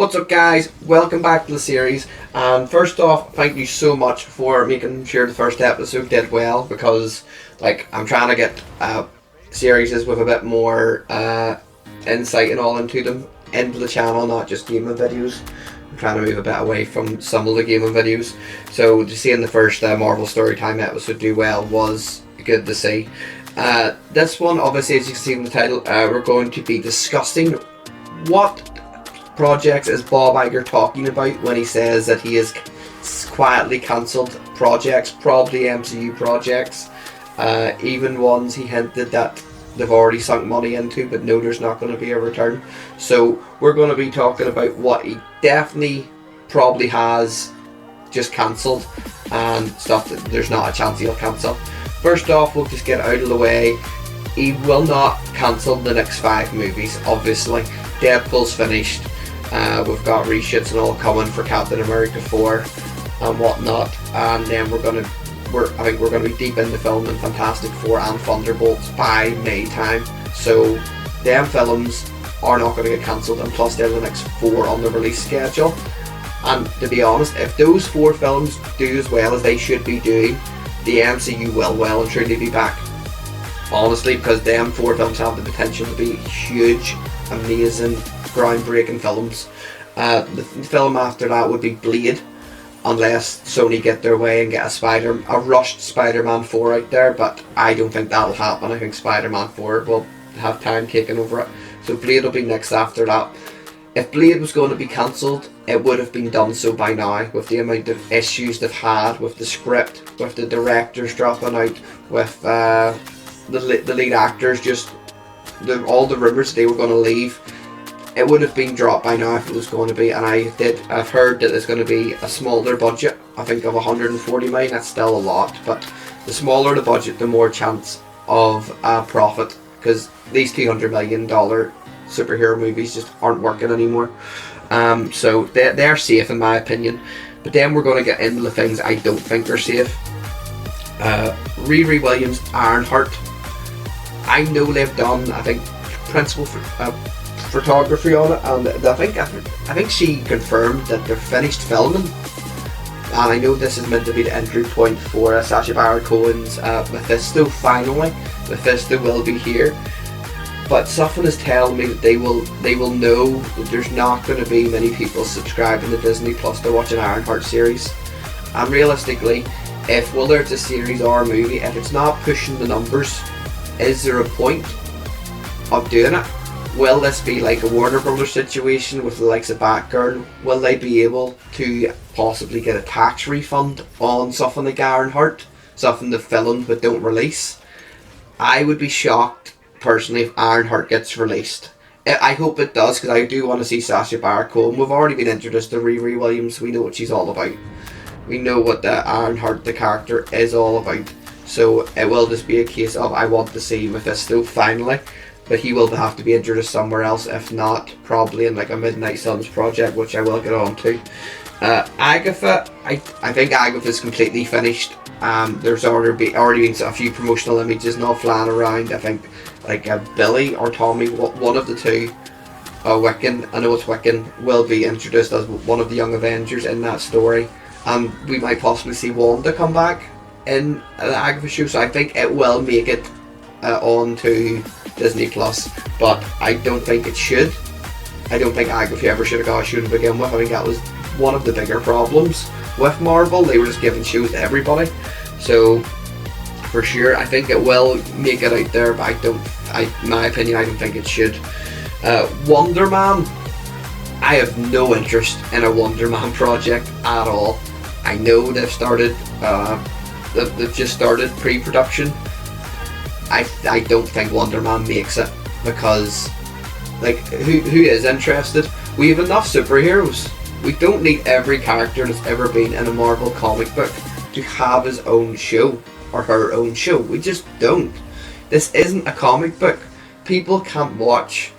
What's up, guys? Welcome back to the series. And first off, thank you so much for making sure the first episode did well, because I'm trying to get series with a bit more insight and all into the channel, not just gaming videos. I'm trying to move a bit away from some of the gaming videos. So to see in the first Marvel Storytime episode do well was good to see. This one, obviously, as you can see in the title, we're going to be discussing what projects is Bob Iger talking about when he says that he has quietly cancelled projects, probably MCU projects, even ones he hinted that they've already sunk money into, but no, there's not going to be a return. So we're going to be talking about what he definitely probably has just cancelled and stuff that there's not a chance he'll cancel. First off, we'll just get out of the way. He will not cancel the next 5 movies, obviously. Deadpool's finished. We've got reshoots and all coming for Captain America 4 and whatnot, and then I think we're going to be deep into filming Fantastic Four and Thunderbolts by May time. So them films are not going to get cancelled, and plus they're the next 4 on the release schedule. And to be honest, if those 4 films do as well as they should be doing, the MCU will well and truly be back. Honestly, because them 4 films have the potential to be huge, amazing, groundbreaking films. The film after that would be Blade, unless Sony get their way and get a rushed Spider-Man 4 out there, but I don't think that'll happen. I think Spider-Man 4 will have time taken over it. So Blade will be next after that. If Blade was going to be cancelled, it would have been done so by now, with the amount of issues they've had with the script, with the directors dropping out, with the lead actors, just all the rumours they were going to leave. It would have been dropped by now if it was going to be, and I've heard that there's going to be a smaller budget, I think of 140 million, that's still a lot, but the smaller the budget, the more chance of profit, because these $200 million superhero movies just aren't working anymore. So they're safe in my opinion, but then we're going to get into the things I don't think are safe. Riri Williams, Ironheart, I know they've done, I think, principal photography on it, and I think she confirmed that they're finished filming, and I know this is meant to be the entry point for Sacha Baron Cohen's Mephisto. Finally, Mephisto will be here, but something is telling me that they will know that there's not going to be many people subscribing to Disney Plus to watch an Ironheart series. And realistically, whether it's a series or a movie, if it's not pushing the numbers, is there a point of doing it? Will this be like a Warner Brothers situation with the likes of Batgirl? Will they be able to possibly get a tax refund on something like Ironheart? Something they film but don't release? I would be shocked, personally, if Ironheart gets released. I hope it does, because I do want to see Sacha Baron Cohen. We've already been introduced to Riri Williams. We know what she's all about. We know what the Ironheart, the character, is all about. So it will just be a case of, I want to see Mephisto finally. But he will have to be introduced somewhere else, if not probably in like a Midnight Suns project, which I will get on to. Agatha, I think Agatha's completely finished. There's already been a few promotional images now flying around. I think like Billy or Tommy, one of the two, Wiccan, I know it's Wiccan, will be introduced as one of the Young Avengers in that story. And we might possibly see Wanda come back in the Agatha show, so I think it will make it onto Disney Plus, but I don't think it should. I don't think Agatha ever should have got a show to begin with. I think that was one of the bigger problems with Marvel. They were just giving shows to everybody. So for sure, I think it will make it out there, but in my opinion, I don't think it should. Wonder Man, I have no interest in a Wonder Man project at all. I know they've started, they've just started pre-production. I don't think Wonder Man makes it, because who is interested? We have enough superheroes. We don't need every character that's ever been in a Marvel comic book to have his own show or her own show. We just don't. This isn't a comic book. People can't watch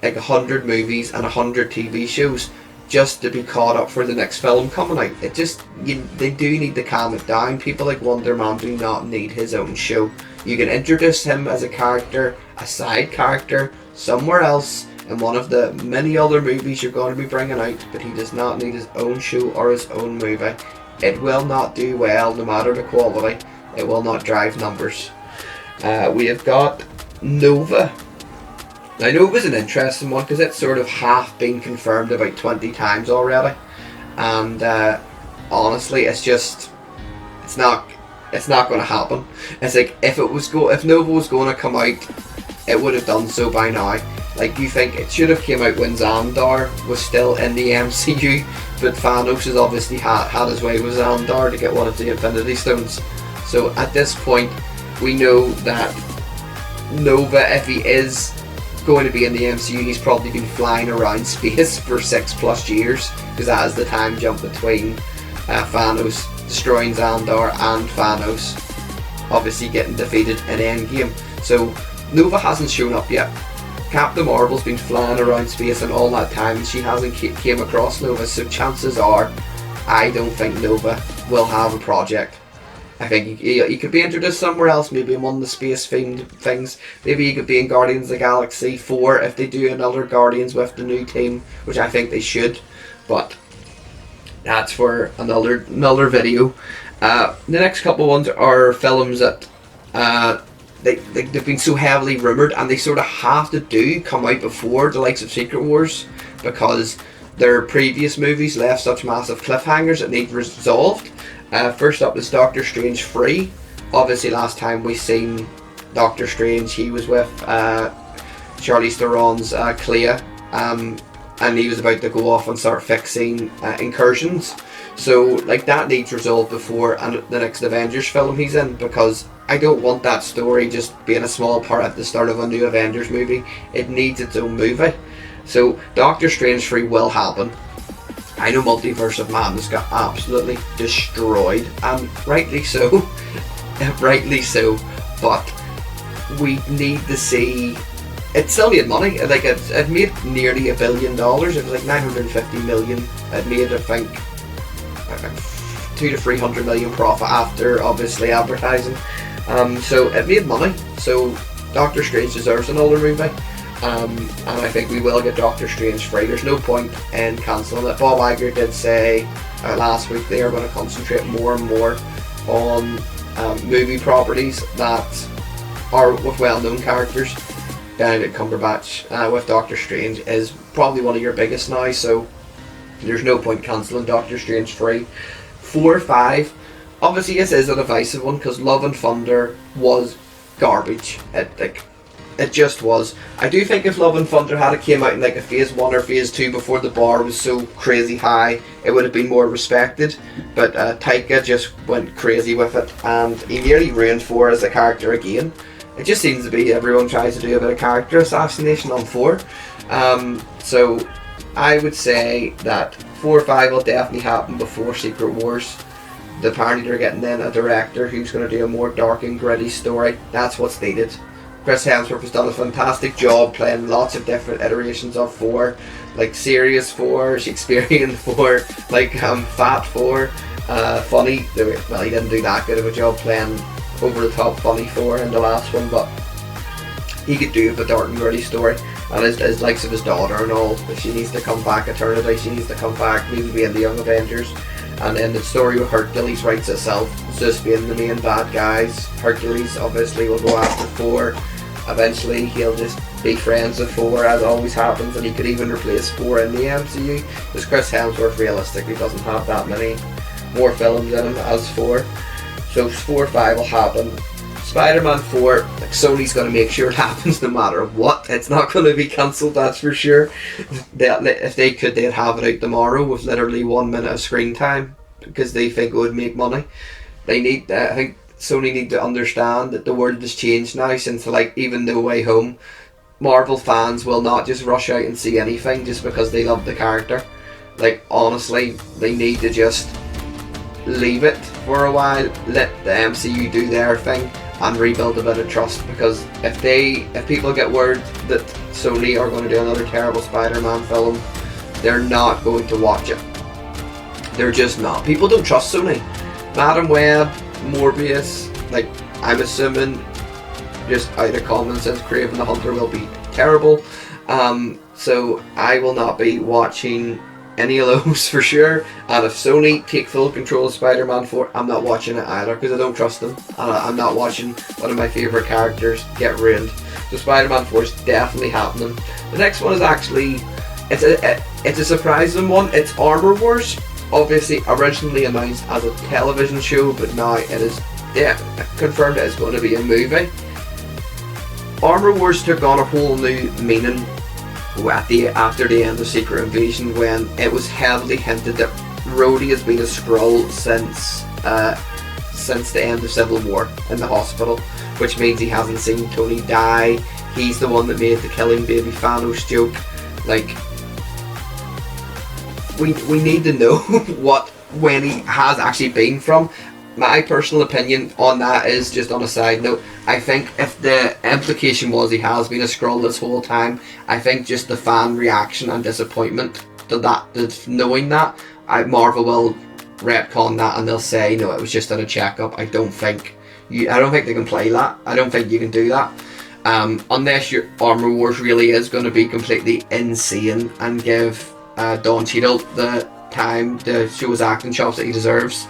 like 100 movies and 100 TV shows just to be caught up for the next film coming out. They do need to calm it down. People like Wonder Man do not need his own show. You can introduce him as a character, a side character, somewhere else, in one of the many other movies you're going to be bringing out, but he does not need his own show or his own movie. It will not do well, no matter the quality. It will not drive numbers. We have got Nova. Now, Nova's an interesting one because it's sort of half been confirmed about 20 times already, and honestly, it's not going to happen. It's like if Nova was going to come out, it would have done so by now. Like, you think it should have came out when Xandar was still in the MCU, but Thanos has obviously had his way with Xandar to get one of the Infinity Stones. So at this point, we know that Nova, if he is going to be in the MCU, he's probably been flying around space for 6+ years, because that is the time jump between Thanos destroying Xandar and Thanos obviously getting defeated in Endgame. So Nova hasn't shown up yet. Captain Marvel's been flying around space and all that time, and she hasn't came across Nova, so chances are I don't think Nova will have a project. I think he could be introduced somewhere else, maybe in one of the space themed things. Maybe he could be in Guardians of the Galaxy 4 if they do another Guardians with the new team, which I think they should, but that's for another video. The next couple ones are films that they've been so heavily rumoured, and they sort of have to come out before the likes of Secret Wars, because their previous movies left such massive cliffhangers that need resolved. First up is Doctor Strange 3. Obviously last time we seen Doctor Strange, he was with Charlize Theron's Clea, and he was about to go off and start fixing incursions. So like that needs resolved before the next Avengers film he's in, because I don't want that story just being a small part at the start of a new Avengers movie. It needs its own movie. So Doctor Strange 3 will happen. I know Multiverse of Madness got absolutely destroyed, and rightly so. Rightly so, but we need to see. It still made money. Like it made nearly $1 billion. It was like 950 million. It made, I think, 200 to 300 million profit after obviously advertising. So it made money. So Doctor Strange deserves another movie. And I think we will get Doctor Strange 3. There's no point in cancelling it. Bob Iger did say last week they are going to concentrate more and more on movie properties that are with well-known characters. Benedict Cumberbatch with Doctor Strange is probably one of your biggest now, so there's no point cancelling Doctor Strange 3. 4, 5, obviously this is a divisive one, because Love and Thunder was garbage. It just was. I do think if Love and Thunder had came out in like a phase 1 or phase 2 before the bar was so crazy high, it would have been more respected. But Taika just went crazy with it, and he nearly ruined 4 as a character again. It just seems to be everyone tries to do a bit of character assassination on 4. So I would say that 4 or 5 will definitely happen before Secret Wars. Apparently they're getting then a director who's going to do a more dark and gritty story. That's what's needed. Chris Hemsworth has done a fantastic job playing lots of different iterations of 4, like serious 4, Shakespearean 4, like fat 4, funny. Well, he didn't do that good of a job playing over the top funny 4 in the last one, but he could do a dark and gritty story. And his likes of his daughter and all, if she needs to come back eternally, she needs to come back, maybe be in the Young Avengers. And then the story with Hercules writes itself. It's just being the main bad guys. Hercules obviously will go after 4. Eventually he'll just be friends with 4, as always happens, and he could even replace 4 in the MCU, because Chris Hemsworth realistically doesn't have that many more films in him as 4. So 4 or 5 will happen. Spider-Man 4, like Sony's going to make sure it happens no matter what. It's not going to be cancelled, that's for sure. If they could, they'd have it out tomorrow with literally 1 minute of screen time, because they think it would make money. They need, I think Sony need to understand that the world has changed now since like even No Way Home. Marvel fans will not just rush out and see anything just because they love the character. Like honestly, they need to just leave it for a while, let the MCU do their thing and rebuild a bit of trust, because if people get word that Sony are going to do another terrible Spider-Man film, they're not going to watch it. They're just not. People don't trust Sony. Madam Web, Morbius, like I'm assuming just out of common sense Kraven the Hunter will be terrible. So I will not be watching any of those for sure. And if Sony take full control of Spider-Man 4, I'm not watching it either because I don't trust them. And I'm not watching one of my favourite characters get ruined. So Spider-Man 4 is definitely happening. The next one is actually, it's a surprising one. It's Armor Wars. Obviously originally announced as a television show, but now it is confirmed it is going to be a movie. Armor Wars took on a whole new meaning after the end of Secret Invasion, when it was heavily hinted that Rhodey has been a Skrull since the end of Civil War in the hospital, which means he hasn't seen Tony die. He's the one that made the killing baby Thanos joke. Like, we need to know when he has actually been from. My personal opinion on that is, just on a side note, I think if the implication was he has been a Skrull this whole time, I think just the fan reaction and disappointment to that, knowing that, Marvel will retcon that and they'll say no, it was just a checkup. I don't think they can play that. I don't think you can do that. Unless your Armor Wars really is going to be completely insane and give Don Cheadle the time to show his acting chops that he deserves.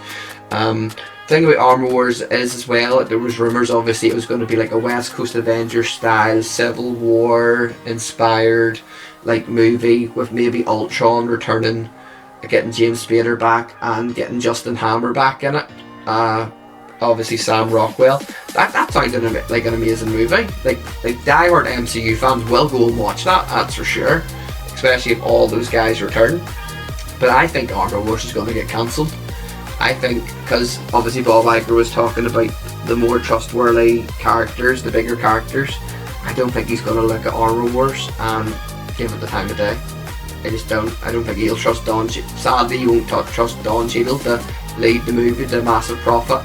Thing about Armor Wars is as well, there was rumours obviously it was going to be like a West Coast Avengers style Civil War inspired like movie with maybe Ultron returning, getting James Spader back and getting Justin Hammer back in it. Obviously Sam Rockwell. That sounded like an amazing movie. Like diehard MCU fans will go and watch that's for sure. Especially if all those guys return. But I think Armor Wars is going to get cancelled. I think because obviously Bob Iger was talking about the more trustworthy characters, the bigger characters. I don't think he's going to look at Armor Wars and give it the time of day. I just don't. I don't think he'll trust Don. Sadly, he won't trust Don Cheadle to lead the movie to massive profit,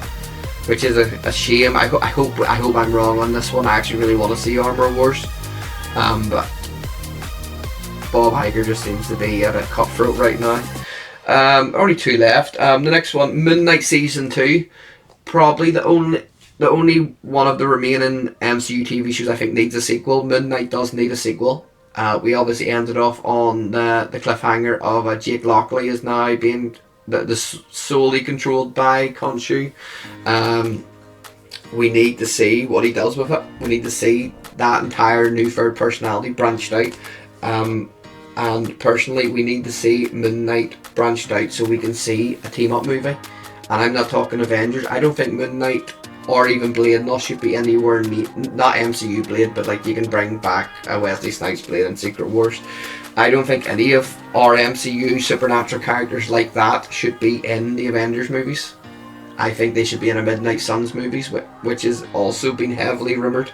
which is a shame. I hope I'm wrong on this one. I actually really want to see Armor Wars, but Bob Iger just seems to be a bit cutthroat right now. Only two left. The next one, Moon Knight Season 2. Probably the only one of the remaining MCU TV shows I think needs a sequel. Moon Knight does need a sequel. We obviously ended off on the cliffhanger of Jake Lockley is now being solely controlled by Khonshu. We need to see what he does with it. We need to see that entire new third personality branched out. And personally, we need to see Moon Knight branched out so we can see a team-up movie. And I'm not talking Avengers. I don't think Moon Knight or even Blade should be anywhere near, not MCU Blade, but like you can bring back a Wesley Snipes Blade in Secret Wars. I don't think any of our MCU supernatural characters like that should be in the Avengers movies. I think they should be in a Midnight Suns movies, which has also been heavily rumoured.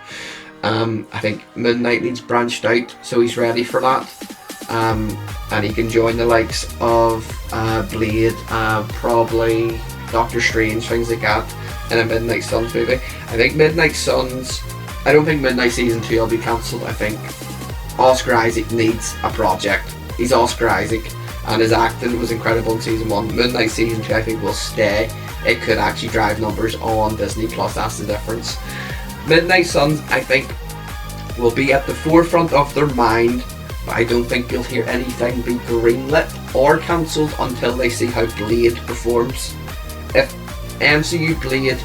I think Moon Knight needs branched out, so he's ready for that. And he can join the likes of Blade, probably Doctor Strange, things like that, in a Midnight Suns movie. I think Midnight Suns, I don't think Midnight Season 2 will be cancelled. I think Oscar Isaac needs a project. He's Oscar Isaac and his acting was incredible in Season 1. Midnight Season 2 I think will stay. It could actually drive numbers on Disney Plus, that's the difference. Midnight Suns I think will be at the forefront of their mind, but I don't think you'll hear anything be greenlit or cancelled until they see how Blade performs. If MCU Blade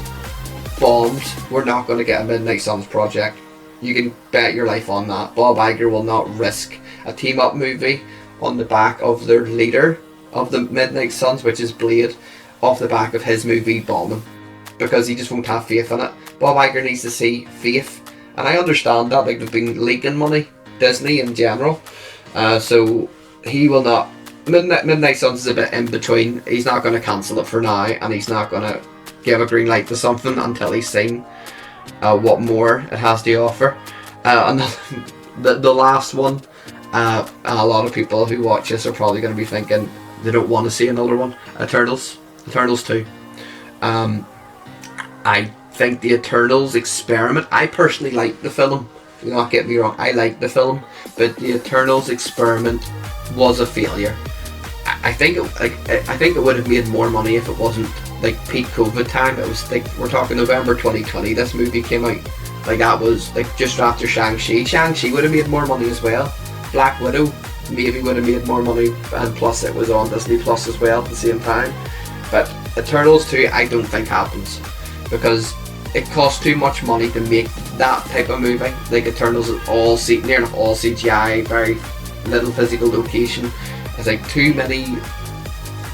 bombs, we're not going to get a Midnight Suns project. You can bet your life on that. Bob Iger will not risk a team-up movie on the back of their leader of the Midnight Suns, which is Blade, off the back of his movie bombing, because he just won't have faith in it. Bob Iger needs to see faith, and I understand that, like they've been leaking money, Disney in general, so he will not. Midnight Suns is a bit in between. He's not going to cancel it for now, and he's not going to give a green light to something until he's seen what more it has to offer. And the last one, a lot of people who watch this are probably going to be thinking they don't want to see another one. Eternals 2. I think the Eternals experiment, I personally like the film, do not get me wrong, I like the film, but the Eternals experiment was a failure. I think it would have made more money if it wasn't like peak COVID time. It was like, we're talking November 2020 this movie came out. Like that was like just after Shang-Chi would have made more money as well. Black Widow maybe would have made more money, and plus it was on Disney Plus as well at the same time. But Eternals 2 I don't think happens, because it costs too much money to make that type of movie. Like Eternals is near enough all CGI, very little physical location. It's like too many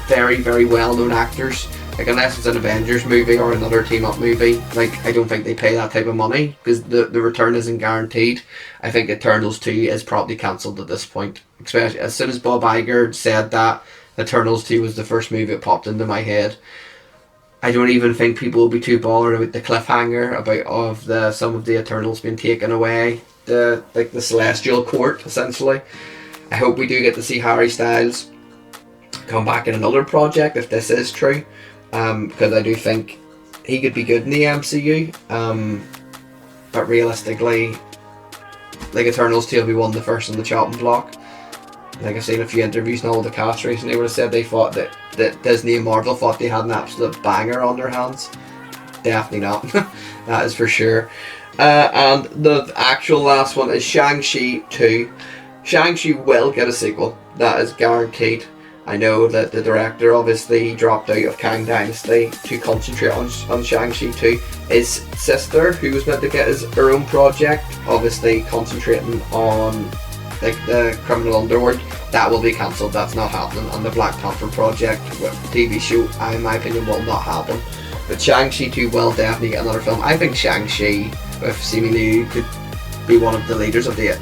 very, very well known actors. Like unless it's an Avengers movie or another team up movie, like I don't think they pay that type of money, because the return isn't guaranteed. I think Eternals 2 is probably cancelled at this point. Especially as soon as Bob Iger said that Eternals 2 was the first movie that popped into my head. I don't even think people will be too bothered about the cliffhanger about some of the Eternals being taken away. The Celestial Court, essentially. I hope we do get to see Harry Styles come back in another project if this is true. Because I do think he could be good in the MCU, but realistically, like Eternals 2 will be one of the first on the chopping block. Like I've seen a few interviews now with the cast recently where they said they thought that Disney and Marvel thought they had an absolute banger on their hands. Definitely not. That is for sure. And the actual last one is Shang-Chi 2. Shang-Chi will get a sequel. That is guaranteed. I know that the director obviously dropped out of Kang Dynasty to concentrate on Shang-Chi 2. His sister, who was meant to get her own project, obviously concentrating on like the criminal underworld, that will be cancelled. That's not happening. And the Black Panther project with the TV show, in my opinion, will not happen. But Shang-Chi 2 will definitely get another film. I think Shang-Chi, with seemingly could be one of the leaders of the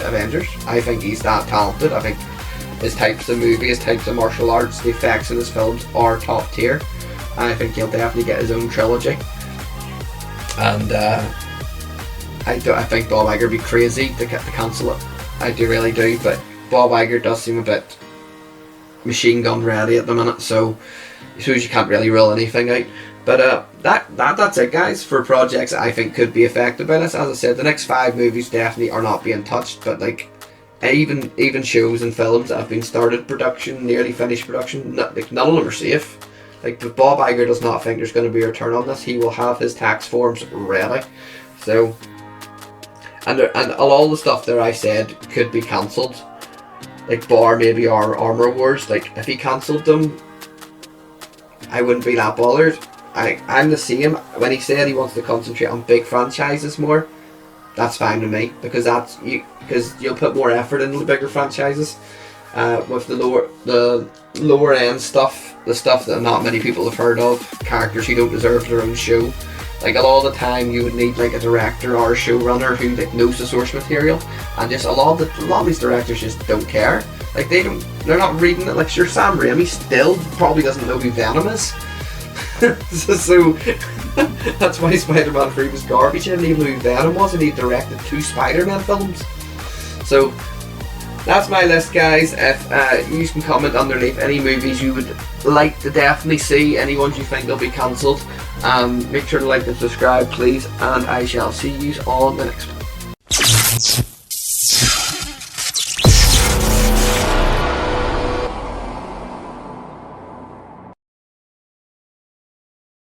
Avengers. I think he's that talented. I think his types of movie, his types of martial arts, the effects in his films are top tier. And I think he'll definitely get his own trilogy. And I think Bob Iger would be crazy to cancel it. I do really do, but Bob Iger does seem a bit machine gun ready at the minute, so I suppose you can't really rule anything out. But that's it, guys, for projects I think could be affected by this. As I said, the next 5 movies definitely are not being touched, but like even shows and films that have been started production, nearly finished production, none of them are safe. Like, if Bob Iger does not think there's going to be a return on this, he will have his tax forms ready. So, and all the stuff there I said could be cancelled. Like, bar maybe our Armor Wars. Like, if he cancelled them, I wouldn't be that bothered. I'm the same. When he said he wants to concentrate on big franchises more, that's fine with me, because because you'll put more effort into the bigger franchises. With the lower end stuff, the stuff that not many people have heard of, characters who don't deserve their own show. Like, a lot of the time you would need like a director or a showrunner who knows the source material, and just a lot of these directors just don't care. Like, they're not reading it. Like, sure, Sam Raimi still probably doesn't know who Venom is. so that's why Spider-Man 3 was garbage. He didn't even know who Venom was, and he directed 2 Spider-Man films. So that's my list, guys. If you can comment underneath any movies you would like to definitely see, any ones you think will be cancelled. Make sure to like and subscribe, please, and I shall see you on the next one.